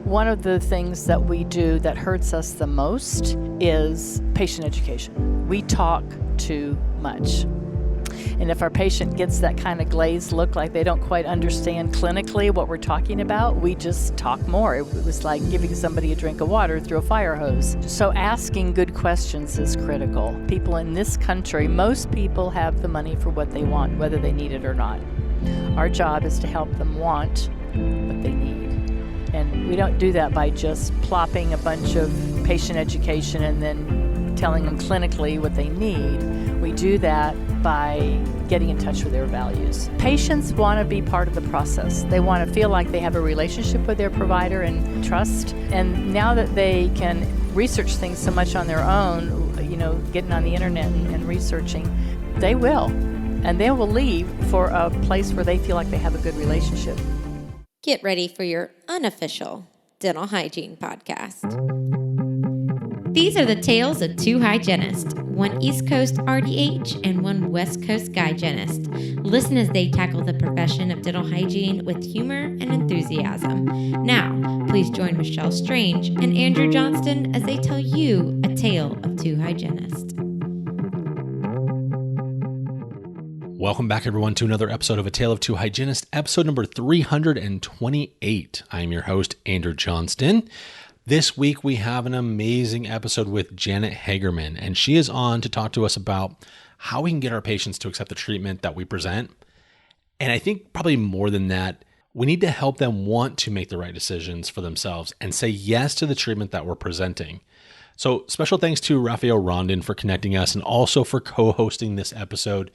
One of the things that we do that hurts us the most is patient education. We talk too much. And if our patient gets that kind of glazed look, like they don't quite understand clinically what we're talking about, we just talk more. It was like giving somebody a drink of water through a fire hose. So asking good questions is critical. People in this country, most people have the money for what they want, whether they need it or not. Our job is to help them want what they need. And we don't do that by just plopping a bunch of patient education and then telling them clinically what they need. We do that by getting in touch with their values. Patients want to be part of the process. They want to feel like they have a relationship with their provider and trust. And now that they can research things so much on their own, getting on the internet and researching, they will. And they will leave for a place where they feel like they have a good relationship. Get ready for your unofficial dental hygiene podcast. These are the tales of two hygienists, one East Coast RDH and one West Coast hygienist. Listen as they tackle the profession of dental hygiene with humor and enthusiasm. Now, please join Michelle Strange and Andrew Johnston as they tell you a tale of two hygienists. Welcome back, everyone, to another episode of A Tale of Two Hygienists, episode number 328. I'm your host, Andrew Johnston. This week, we have an amazing episode with Janet Hagerman, and she is on to talk to us about how we can get our patients to accept the treatment that we present. And I think probably more than that, we need to help them want to make the right decisions for themselves and say yes to the treatment that we're presenting. So special thanks to Rafael Rondon for connecting us and also for co-hosting this episode.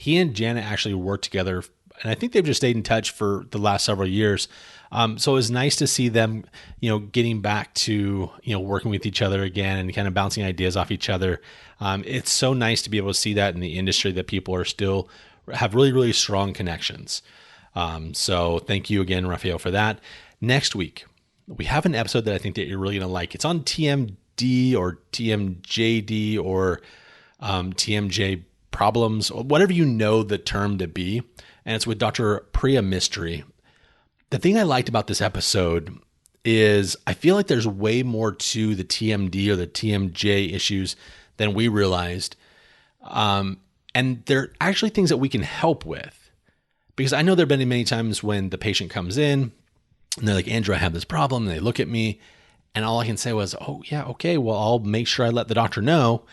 He and Janet actually worked together, and I think they've just stayed in touch for the last several years. So it was nice to see them, getting back to, working with each other again and kind of bouncing ideas off each other. It's so nice to be able to see that in the industry, that people are still have really, really strong connections. So thank you again, Rafael, for that. Next week, we have an episode that I think that you're really going to like. It's on TMD or TMJD or TMJ problems, or whatever you know the term to be. And it's with Dr. Priya Mistry. The thing I liked about this episode is I feel like there's way more to the TMD or the TMJ issues than we realized. And they're actually things that we can help with. Because I know there have been many times when the patient comes in and they're like, Andrew, I have this problem. And they look at me and all I can say was, oh yeah, okay, well, I'll make sure I let the doctor know.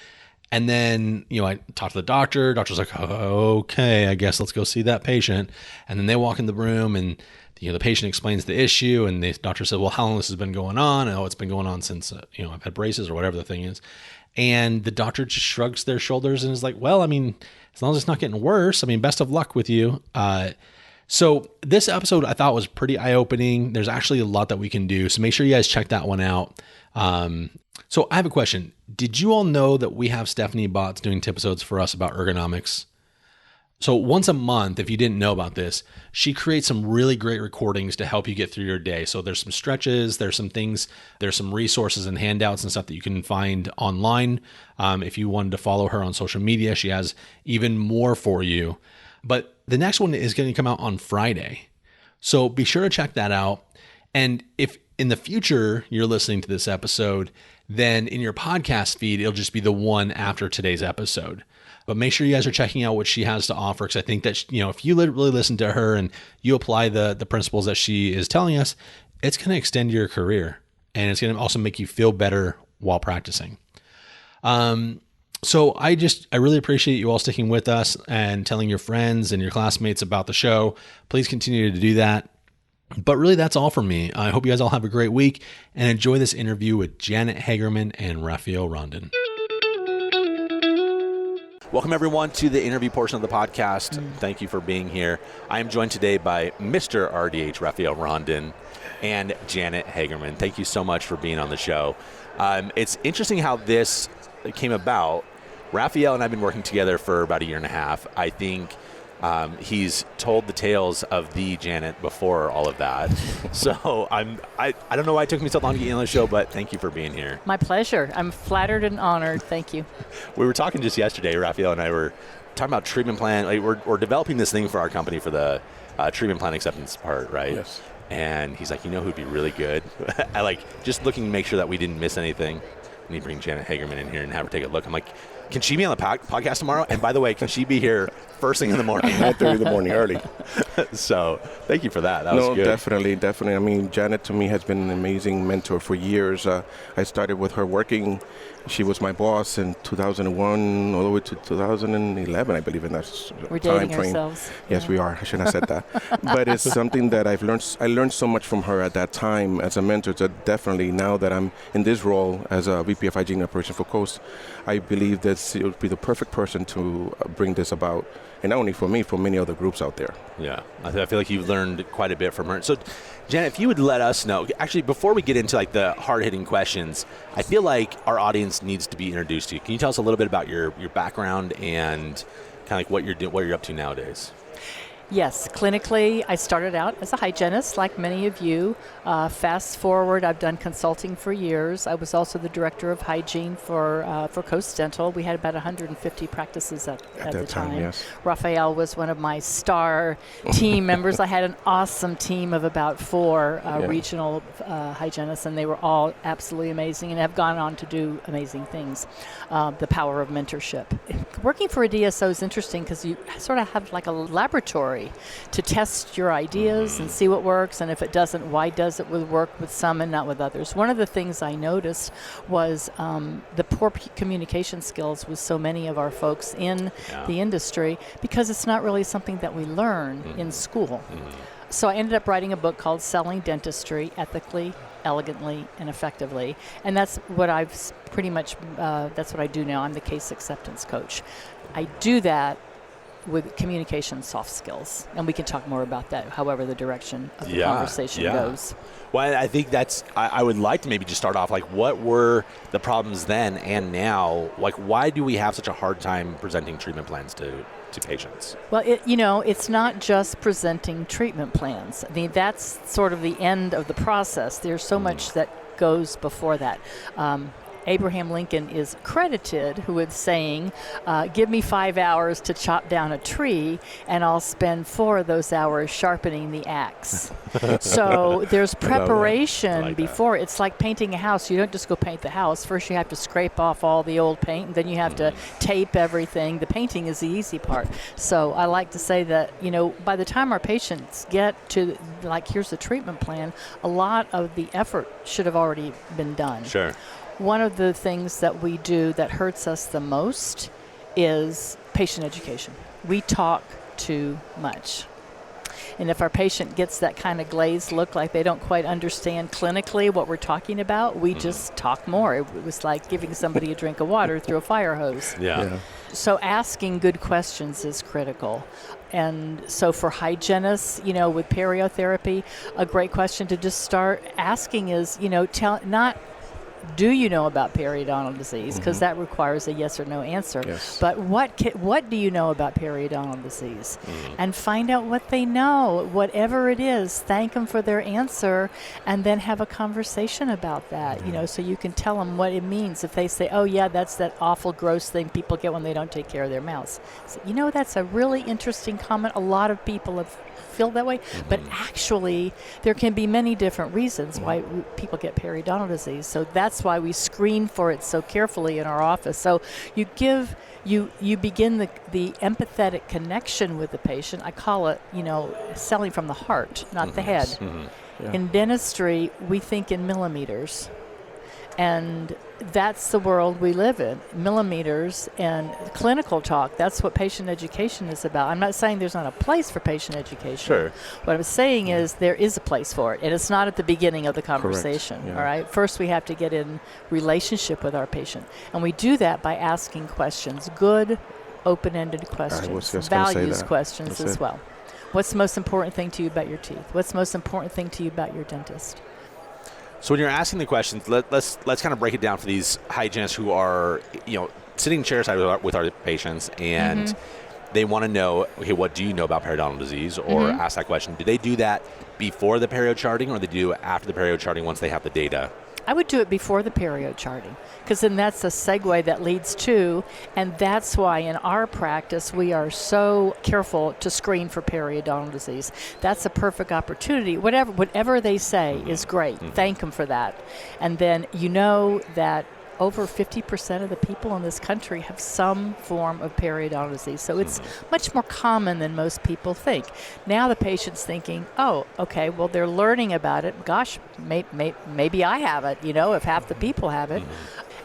And then, I talk to the doctor. Doctor's like, oh, okay, I guess let's go see that patient. And then they walk in the room and, the patient explains the issue. And the doctor said, well, how long this has been going on? Oh, it's been going on since, I've had braces or whatever the thing is. And the doctor just shrugs their shoulders and is like, well, as long as it's not getting worse, best of luck with you. So this episode I thought was pretty eye-opening. There's actually a lot that we can do. So make sure you guys check that one out. So I have a question. Did you all know that we have Stephanie Botts doing tipisodes for us about ergonomics? So once a month, if you didn't know about this, she creates some really great recordings to help you get through your day. So there's some stretches, there's some things, there's some resources and handouts and stuff that you can find online. If you wanted to follow her on social media, she has even more for you. But the next one is going to come out on Friday. So be sure to check that out. And if in the future you're listening to this episode, then in your podcast feed, it'll just be the one after today's episode. But make sure you guys are checking out what she has to offer, because I think that, if you really listen to her and you apply the principles that she is telling us, it's going to extend your career and it's going to also make you feel better while practicing. So I really appreciate you all sticking with us and telling your friends and your classmates about the show. Please continue to do that. But really, that's all from me. I hope you guys all have a great week and enjoy this interview with Janet Hagerman and Rafael Rondon. Welcome, everyone, to the interview portion of the podcast. Thank you for being here. I am joined today by Mr. RDH Rafael Rondon and Janet Hagerman. Thank you so much for being on the show. It's interesting how this came about. Rafael and I have been working together for about a year and a half. I think he's told the tales of the Janet before all of that. So I don't know why it took me so long to get you on the show, but thank you for being here. My pleasure. I'm flattered and honored. Thank you. We were talking just yesterday, Rafael and I were talking about treatment plan. Like we're developing this thing for our company for the treatment plan acceptance part, right? Yes. And he's like, who'd be really good? I like just looking to make sure that we didn't miss anything. We need to bring Janet Hagerman in here and have her take a look. I'm like, can she be on the podcast tomorrow? And by the way, can she be here first thing in the morning? 9:30 in the morning, early. So thank you for that. That was good. Definitely. I mean, Janet to me has been an amazing mentor for years. I started with her working. She was my boss in 2001 all the way to 2011, I believe, in that We're time dating frame. ourselves. Yes, Yeah. we are. I shouldn't have said that. But it's something that I learned so much from her at that time as a mentor. That definitely now that I'm in this role as a VP of Hygiene Operations for Coast, I believe that she would be the perfect person to bring this about. And not only for me, for many other groups out there. Yeah, I feel like you've learned quite a bit from her. So, Janet, if you would let us know, actually, before we get into like the hard-hitting questions, I feel like our audience needs to be introduced to you. Can you tell us a little bit about your background and kind of like what you're up to nowadays? Yes, clinically, I started out as a hygienist, like many of you. Fast forward, I've done consulting for years. I was also the director of hygiene for Coast Dental. We had about 150 practices at the time. Yes. Rafael was one of my star team members. I had an awesome team of about 4 regional hygienists, and they were all absolutely amazing and have gone on to do amazing things. The power of mentorship. Working for a DSO is interesting because you sort of have like a laboratory to test your ideas and see what works, and if it doesn't, why does it work with some and not with others. One of the things I noticed was the poor communication skills with so many of our folks in the industry, because it's not really something that we learn in school. So I ended up writing a book called Selling Dentistry Ethically, Elegantly, and Effectively, and that's what I've pretty much that's what I do now. I'm the case acceptance coach. I do that with communication soft skills, and we can talk more about that however the direction of the conversation goes. Well, I think I would like to maybe just start off, like, what were the problems then and now? Like, why do we have such a hard time presenting treatment plans to patients? Well, it's not just presenting treatment plans. I mean, that's sort of the end of the process. There's so much that goes before that. Abraham Lincoln is credited with saying, give me 5 hours to chop down a tree, and I'll spend 4 of those hours sharpening the axe. So there's preparation before. It's like painting a house. You don't just go paint the house. First you have to scrape off all the old paint, and then you have to tape everything. The painting is the easy part. So I like to say that, by the time our patients get to, like, here's the treatment plan, a lot of the effort should have already been done. Sure. One of the things that we do that hurts us the most is patient education. We talk too much. And if our patient gets that kind of glazed look, like they don't quite understand clinically what we're talking about, we just talk more. It was like giving somebody a drink of water through a fire hose. Yeah. So asking good questions is critical. And so for hygienists, with periotherapy, a great question to just start asking is, do you know about periodontal disease? Because that requires a yes or no answer. Yes. But what do you know about periodontal disease? And find out what they know. Whatever it is, thank them for their answer, and then have a conversation about that. So you can tell them what it means. If they say, "Oh yeah, that's that awful, gross thing people get when they don't take care of their mouths," so, that's a really interesting comment. A lot of people have feel that way, but actually there can be many different reasons why people get periodontal disease. So that's why we screen for it so carefully in our office. So you begin the empathetic connection with the patient. I call it, selling from the heart, not the head. Yeah. In dentistry, we think in millimeters. And that's the world we live in, millimeters and clinical talk. That's what patient education is about. I'm not saying there's not a place for patient education. Sure. What I'm saying is there is a place for it, and it's not at the beginning of the conversation. Yeah. All right. First, we have to get in relationship with our patient, and we do that by asking questions, good, open-ended questions, values questions as well. What's the most important thing to you about your teeth? What's the most important thing to you about your dentist? So when you're asking the questions, let's kind of break it down for these hygienists who are, sitting chairside with our patients, and they want to know, okay, what do you know about periodontal disease? Or ask that question. Do they do that before the perio charting, or they do it after the perio charting once they have the data I would do it before the perio charting, because then that's a segue that leads to, and that's why in our practice we are so careful to screen for periodontal disease. That's a perfect opportunity. Whatever they say is great. Thank them for that. And then you know that over 50% of the people in this country have some form of periodontal disease. So it's much more common than most people think. Now the patient's thinking, oh, okay, well, they're learning about it. Gosh, maybe I have it, if half the people have it.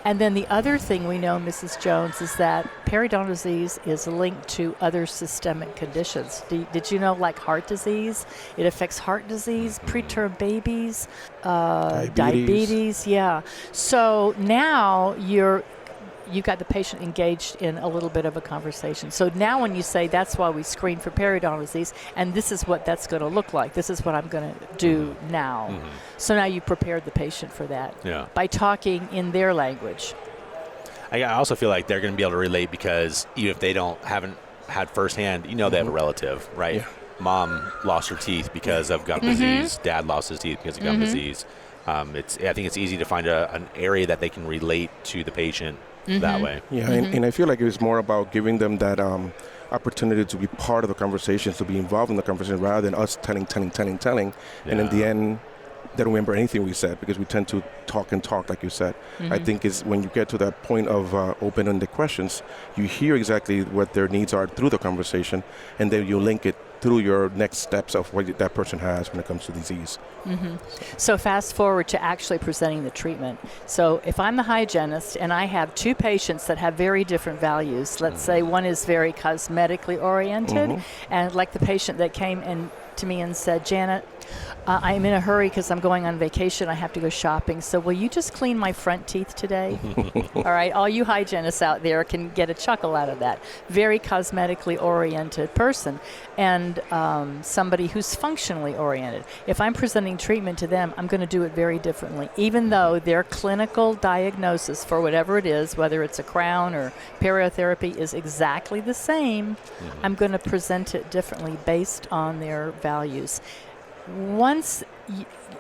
And then the other thing we know, Mrs. Jones, is that periodontal disease is linked to other systemic conditions. Did you know, like heart disease? It affects heart disease, preterm babies, diabetes. Yeah. So now you've got the patient engaged in a little bit of a conversation. So now when you say that's why we screen for periodontal disease, and this is what that's going to look like, this is what I'm going to do now. So now you prepared the patient for that by talking in their language. I also feel like they're going to be able to relate, because even if they haven't had firsthand, they have a relative, right? Yeah. Mom lost her teeth because of gum disease. Dad lost his teeth because of gum disease. I think it's easy to find an area that they can relate to the patient that way. Yeah, and I feel like it was more about giving them that opportunity to be part of the conversation, to be involved in the conversation, rather than us telling. Yeah. And in the end, they don't remember anything we said, because we tend to talk, like you said. I think is when you get to that point of open-ended questions, you hear exactly what their needs are through the conversation, and then you link it through your next steps of what that person has when it comes to disease. So fast forward to actually presenting the treatment. So if I'm the hygienist and I have two patients that have very different values, let's say one is very cosmetically oriented, and like the patient that came in to me and said, Janet, I'm in a hurry because I'm going on vacation. I have to go shopping. So will you just clean my front teeth today? All right. All you hygienists out there can get a chuckle out of that. Very cosmetically oriented person, and somebody who's functionally oriented. If I'm presenting treatment to them, I'm going to do it very differently. Even though their clinical diagnosis for whatever it is, whether it's a crown or periotherapy, is exactly the same, I'm going to present it differently based on their values. Once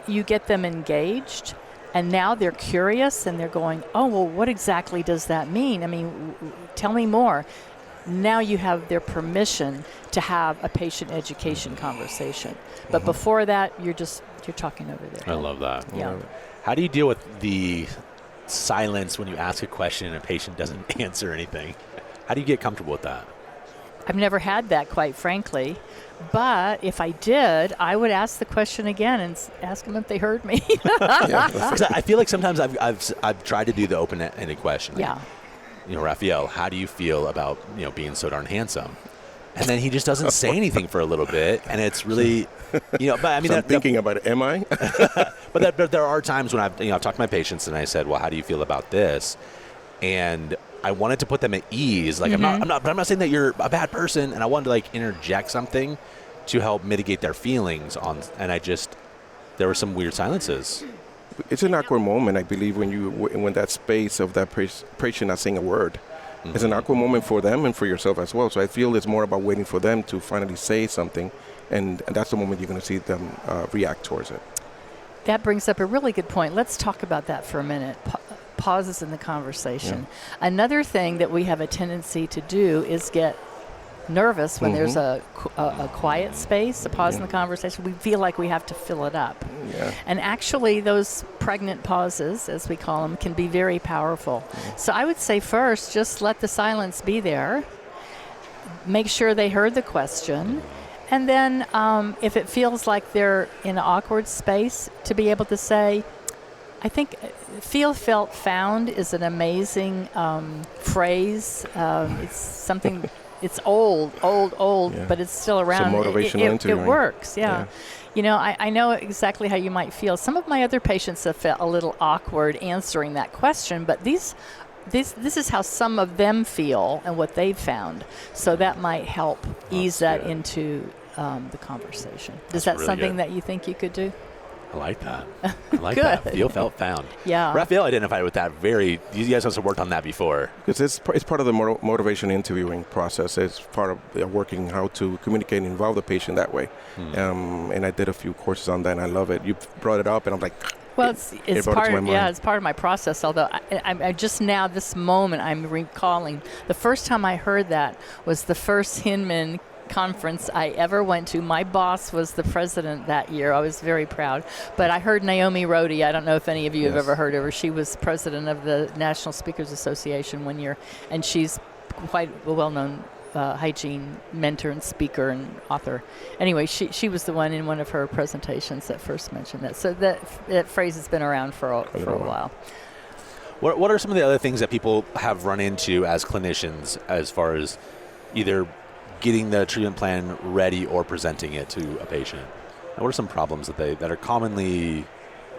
you get them engaged, and now they're curious and they're going, oh, well, what exactly does that mean? I mean, tell me more. Now you have their permission to have a patient education conversation. But before that, you're talking over there. I love that. Yeah. How do you deal with the silence when you ask a question and a patient doesn't answer anything? How do you get comfortable with that? I've never had that, quite frankly. But if I did, I would ask the question again and ask them if they heard me. I feel like sometimes I've tried to do the open-ended question. Yeah. Rafael, how do you feel about being so darn handsome? And then he just doesn't say anything for a little bit, and it's really, But I mean, so I'm thinking about it. Am I? but there are times when I've talked to my patients and I said, well, how do you feel about this? And I wanted to put them at ease. Like I'm not saying that you're a bad person, and I wanted to interject something to help mitigate their feelings and there were some weird silences. It's an awkward moment, I believe, when that space of that patient not saying a word. It's an awkward moment for them and for yourself as well. So I feel it's more about waiting for them to finally say something, and that's the moment you're going to see them react towards it. That brings up a really good point. Let's talk about that for a minute. Pauses in the conversation. Yeah. Another thing that we have a tendency to do is get nervous when there's a quiet space, a pause in the conversation. We feel like we have to fill it up. Yeah. And actually those pregnant pauses, as we call them, can be very powerful. So I would say first, just let the silence be there. Make sure they heard the question. And then if it feels like they're in an awkward space, to be able to say, I think feel, felt, found is an amazing phrase. It's something, it's old, but it's still around. It's a motivational entry, it right? works, yeah. I know exactly how you might feel. Some of my other patients have felt a little awkward answering that question, but this is how some of them feel and what they've found. So that might help ease that into the conversation. Is that really something that you think you could do? I like that. I like that. Feel, felt, found. Yeah. Rafael identified with that you guys also worked on that before. Because it's part of the motivation interviewing process. It's part of working how to communicate and involve the patient that way. And I did a few courses on that, and I love it. You brought it up, and I'm like, well, it's part of it's part of my process. Although I just now this moment I'm recalling the first time I heard that was the first Hinman conference I ever went to. My boss was the president that year. I was very proud. But I heard Naomi Rhodey. I don't know if any of you have ever heard of her. She was president of the National Speakers Association one year, and she's quite a well-known hygiene mentor and speaker and author. Anyway, she was the one in one of her presentations that first mentioned that. So that phrase has been around for a while. What are some of the other things that people have run into as clinicians as far as either getting the treatment plan ready or presenting it to a patient? What are some problems that are common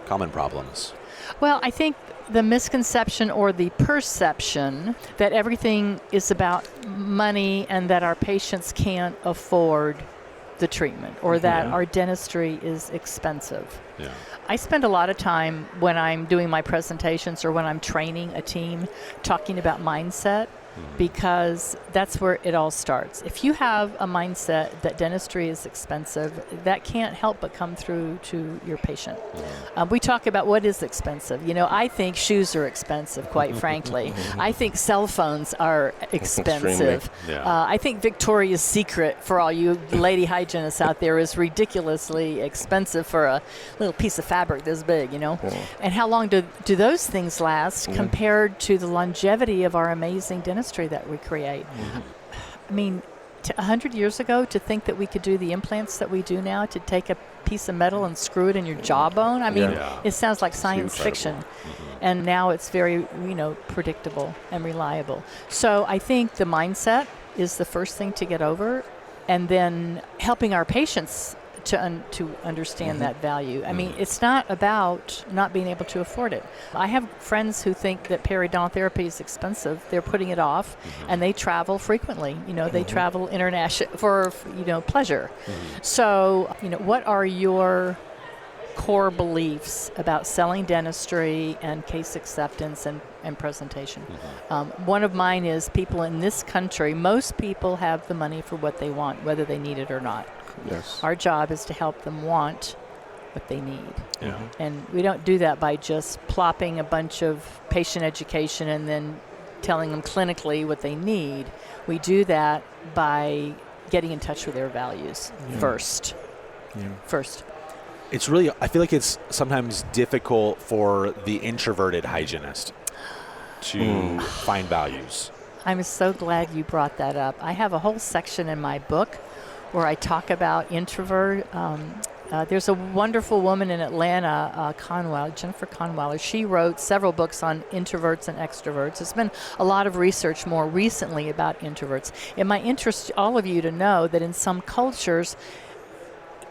problems? Well, I think the misconception or the perception that everything is about money and that our patients can't afford the treatment or that our dentistry is expensive. Yeah. I spend a lot of time when I'm doing my presentations or when I'm training a team talking about mindset, because that's where it all starts. If you have a mindset that dentistry is expensive, that can't help but come through to your patient. We talk about what is expensive. I think shoes are expensive, quite frankly. I think cell phones are expensive. I think Victoria's Secret, for all you lady hygienists out there, is ridiculously expensive for a little piece of fabric this big, And how long do those things last compared to the longevity of our amazing dentistry that we create? I mean, 100 years ago, to think that we could do the implants that we do now, to take a piece of metal and screw it in your jawbone, I mean, it sounds like science fiction. And now it's very, predictable and reliable. So I think the mindset is the first thing to get over, and then helping our patients to understand that value. I mean, it's not about not being able to afford it. I have friends who think that periodontal therapy is expensive. They're putting it off, and they travel frequently. They travel international for pleasure. So, what are your core beliefs about selling dentistry and case acceptance and presentation? One of mine is people in this country, most people have the money for what they want, whether they need it or not. Yes. Our job is to help them want what they need. Yeah. And we don't do that by just plopping a bunch of patient education and then telling them clinically what they need. We do that by getting in touch with their values first. First. It's really, I feel like it's sometimes difficult for the introverted hygienist to find values. I'm so glad you brought that up. I have a whole section in my book where I talk about introvert. There's a wonderful woman in Atlanta, Jennifer Conweiler. She wrote several books on introverts and extroverts. There's been a lot of research more recently about introverts. It might interest all of you to know that in some cultures,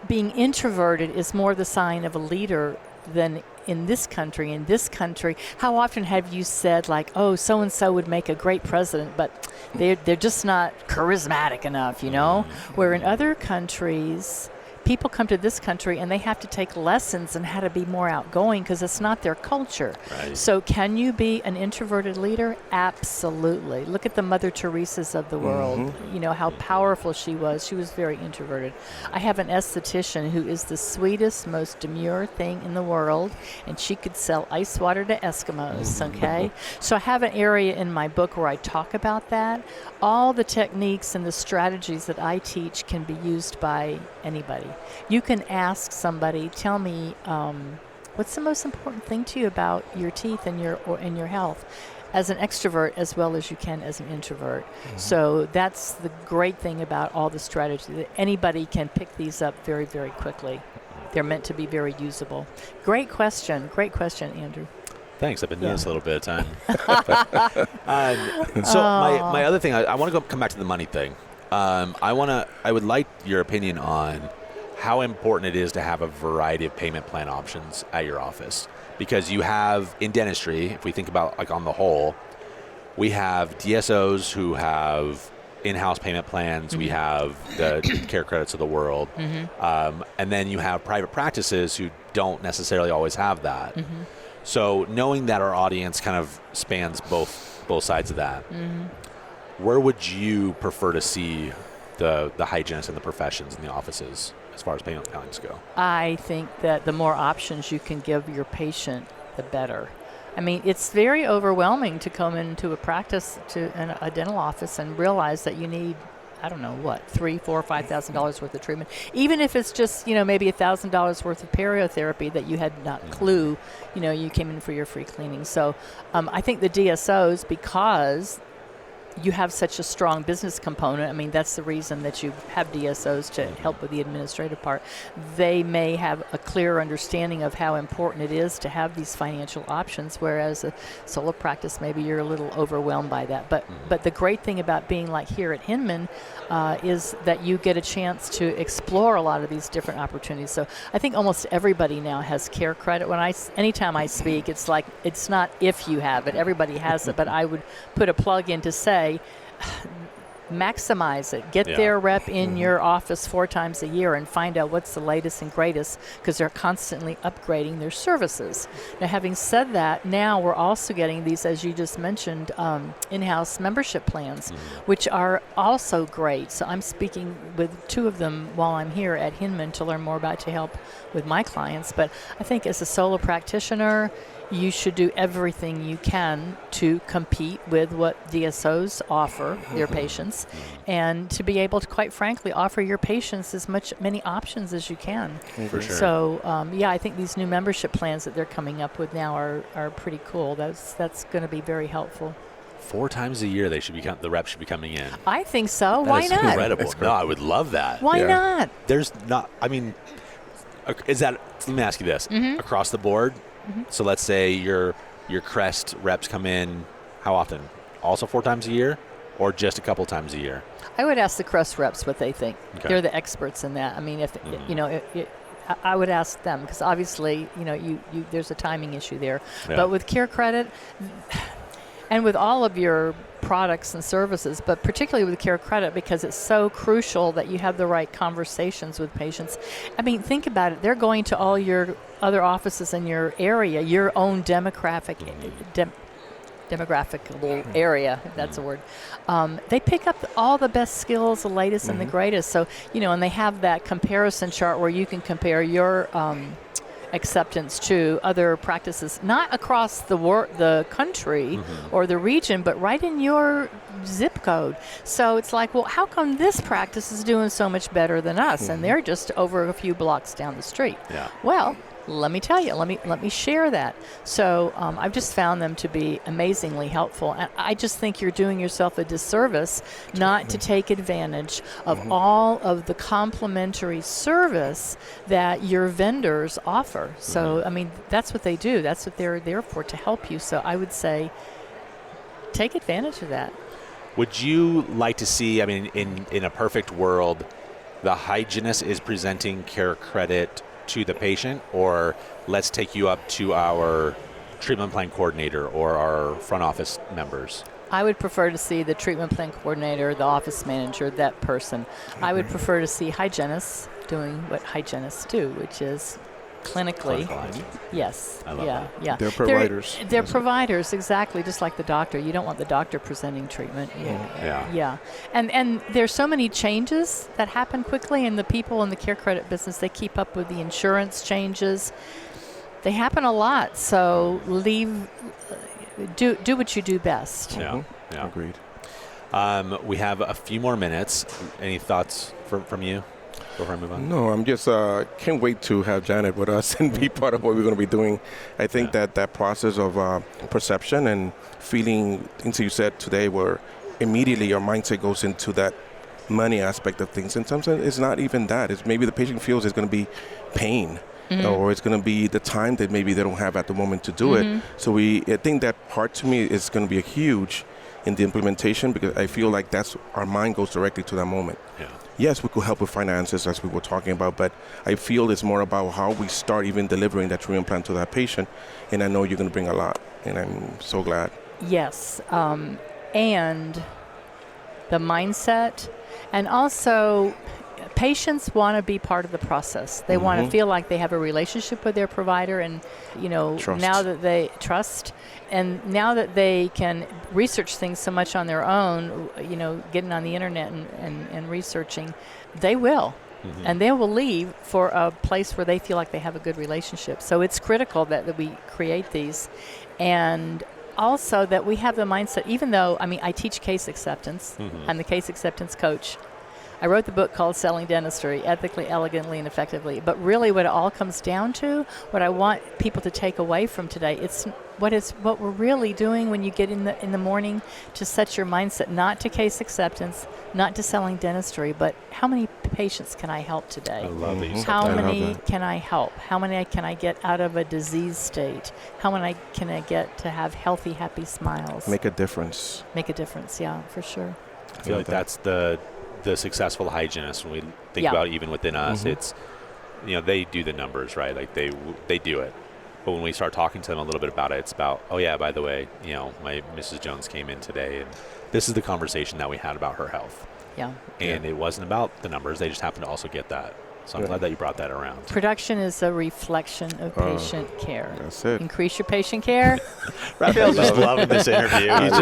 being introverted is more the sign of a leader than in this country. In this country, how often have you said, like, oh, so-and-so would make a great president, but they're just not charismatic enough, Where in other countries, people come to this country and they have to take lessons on how to be more outgoing because it's not their culture. Right. So can you be an introverted leader? Absolutely. Look at the Mother Teresas of the world. How powerful she was. She was very introverted. I have an esthetician who is the sweetest, most demure thing in the world, and she could sell ice water to Eskimos, okay? So I have an area in my book where I talk about that. All the techniques and the strategies that I teach can be used by anybody. You can ask somebody, tell me, what's the most important thing to you about your teeth and your health, as an extrovert as well as you can as an introvert. So that's the great thing about all the strategies, that anybody can pick these up very, very quickly. They're meant to be very usable. Great question, Andrew. Thanks. I've been doing this a little bit of time. My other thing, I want to come back to the money thing. I would like your opinion on how important it is to have a variety of payment plan options at your office, because you have in dentistry, if we think about like on the whole, we have DSOs who have in-house payment plans. We have the care credits of the world. And then you have private practices who don't necessarily always have that. So knowing that our audience kind of spans both sides of that, where would you prefer to see the hygienists and the professions in the offices as far as payment plans go? I think that the more options you can give your patient, the better. I mean, it's very overwhelming to come into a practice, a dental office, and realize that you need, I don't know what, $3,000, $4,000, $5,000 worth of treatment. Even if it's just, maybe $1,000 worth of periotherapy that you had not clue, you came in for your free cleaning. So I think the DSOs, because you have such a strong business component. I mean, that's the reason that you have DSOs to help with the administrative part. They may have a clearer understanding of how important it is to have these financial options, whereas a solo practice, maybe you're a little overwhelmed by that. But the great thing about being like here at Hinman is that you get a chance to explore a lot of these different opportunities. So I think almost everybody now has care credit. Anytime I speak, it's like, it's not if you have it, everybody has it, but I would put a plug in to say, maximize it. Get their rep in your office 4 times a year and find out what's the latest and greatest, because they're constantly upgrading their services. Now, having said that, now we're also getting these, as you just mentioned, in-house membership plans, which are also great. So I'm speaking with 2 of them while I'm here at Hinman to learn more about, to help with my clients. But I think as a solo practitioner, you should do everything you can to compete with what DSOs offer their patients, and to be able to, quite frankly, offer your patients many options as you can. For sure. So, I think these new membership plans that they're coming up with now are pretty cool. That's going to be very helpful. 4 times a year the reps should be coming in. I think so. That Why is not? incredible. No, I would love that. Why not? There's not, let me ask you this, across the board, so let's say your Crest reps come in, how often? Also 4 times a year, or just a couple times a year? I would ask the Crest reps what they think. Okay. They're the experts in that. I mean, if I would ask them, because obviously, there's a timing issue there. Yeah. But with care credit, and with all of your products and services, but particularly with care credit, because it's so crucial that you have the right conversations with patients. I mean, think about it. They're going to all your other offices in your area, your own demographic area, if that's a word. They pick up all the best skills, the latest and the greatest. So, and they have that comparison chart where you can compare your acceptance to other practices, not across the country or the region, but right in your zip code. So it's like, well, how come this practice is doing so much better than us, and they're just over a few blocks down the street? Yeah. Well, let me tell you, let me share that. So I've just found them to be amazingly helpful. And I just think you're doing yourself a disservice not to take advantage of all of the complimentary service that your vendors offer. So, I mean, that's what they do. That's what they're there for, to help you. So I would say take advantage of that. Would you like to see, I mean, in a perfect world, the hygienist is presenting care credit to the patient, or let's take you up to our treatment plan coordinator or our front office members? I would prefer to see the treatment plan coordinator, the office manager, that person. I would prefer to see hygienists doing what hygienists do, which is clinically. Yes. I love that. Yeah. They're providers. They're providers, exactly, just like the doctor. You don't want the doctor presenting treatment. Yeah. And there's so many changes that happen quickly, and the people in the care credit business, they keep up with the insurance changes. They happen a lot. So do what you do best. Yeah. Agreed. We have a few more minutes. Any thoughts from you before I move on? No, I'm just can't wait to have Janet with us and be part of what we're going to be doing. I think that process of perception and feeling, things you said today, where immediately your mindset goes into that money aspect of things. And sometimes it's not even that. It's maybe the patient feels it's going to be pain. Or it's going to be the time that maybe they don't have at the moment to do it. So I think that part to me is going to be a huge in the implementation, because I feel like our mind goes directly to that moment. Yeah. Yes, we could help with finances, as we were talking about, but I feel it's more about how we start even delivering that treatment plan to that patient. And I know you're going to bring a lot, and I'm so glad. Yes. And the mindset, and also patients want to be part of the process. They want to feel like they have a relationship with their provider, and Trust. now that they trust, and now that they can research things so much on their own, getting on the internet and researching, they will. And they will leave for a place where they feel like they have a good relationship. So it's critical that we create these. And also that we have the mindset, even though, I teach case acceptance. I'm the case acceptance coach. I wrote the book called Selling Dentistry, Ethically, Elegantly, and Effectively. But really what it all comes down to, what I want people to take away from today, it's what we're really doing when you get in the morning to set your mindset, not to case acceptance, not to selling dentistry, but how many patients can I help today? I love that you said How that. many can I help? How many can I get out of a disease state? How many can I get to have healthy, happy smiles? Make a difference. Make a difference, yeah, for sure. I feel like that's the successful hygienist. When we think about even within us, it's, they do the numbers, right? Like they do it. But when we start talking to them a little bit about it, it's about, oh yeah, by the way, my Mrs. Jones came in today, and this is the conversation that we had about her health. Yeah. And it wasn't about the numbers. They just happened to also get that. So I'm glad that you brought that around. Production is a reflection of patient care. That's it. Increase your patient care. Raphael's just loving this interview. He's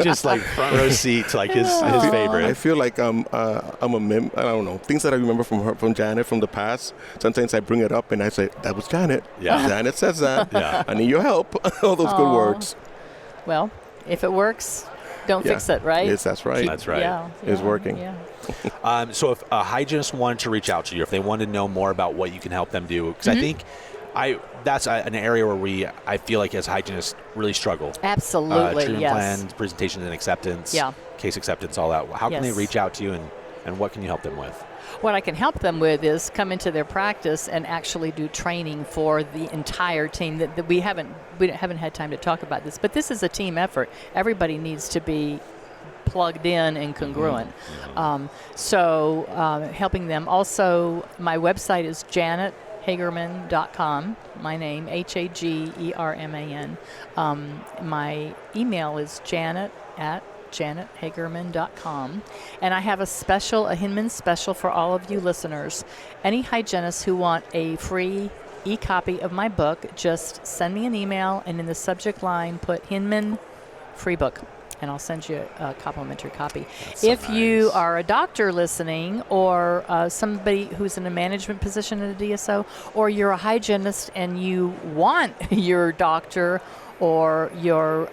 just like front row seat to like his favorite. I feel like I'm I don't know, things that I remember from Janet from the past. Sometimes I bring it up and I say, that was Janet. Yeah. Janet says that. Yeah. I need your help. All those good words. Well, if it works, don't fix it, right? Yes, that's right. That's right. Yeah. It's working. Yeah. So if a hygienist wanted to reach out to you, if they wanted to know more about what you can help them do, because I think that's an area where I feel like as hygienists really struggle. Absolutely, treatment yes. plans, presentation and acceptance, case acceptance, all that. How can they reach out to you, and what can you help them with? What I can help them with is come into their practice and actually do training for the entire team. That we haven't had time to talk about this, but this is a team effort. Everybody needs to be plugged in and congruent. So helping them. Also, my website is janethagerman.com. My name, Hagerman. My email is janet@janethagerman.com. And I have a Hinman special for all of you listeners. Any hygienists who want a free e-copy of my book, just send me an email, and in the subject line put Hinman free book, and I'll send you a complimentary copy. If you are a doctor listening, or somebody who's in a management position at a DSO, or you're a hygienist and you want your doctor or your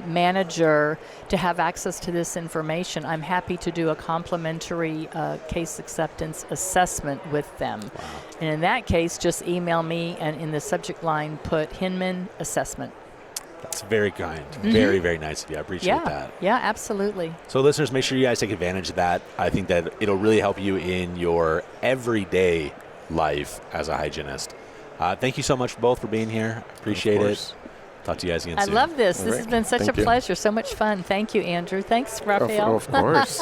manager to have access to this information, I'm happy to do a complimentary case acceptance assessment with them. Wow. And in that case, just email me, and in the subject line put Hinman assessment. That's very kind. Very, very nice of you. I appreciate that. Yeah, absolutely. So listeners, make sure you guys take advantage of that. I think that it'll really help you in your everyday life as a hygienist. Thank you so much both for being here. Appreciate it. Talk to you guys again soon. I love this. This has been such a pleasure. So much fun. Thank you, Andrew. Thanks, Rafael. Of course.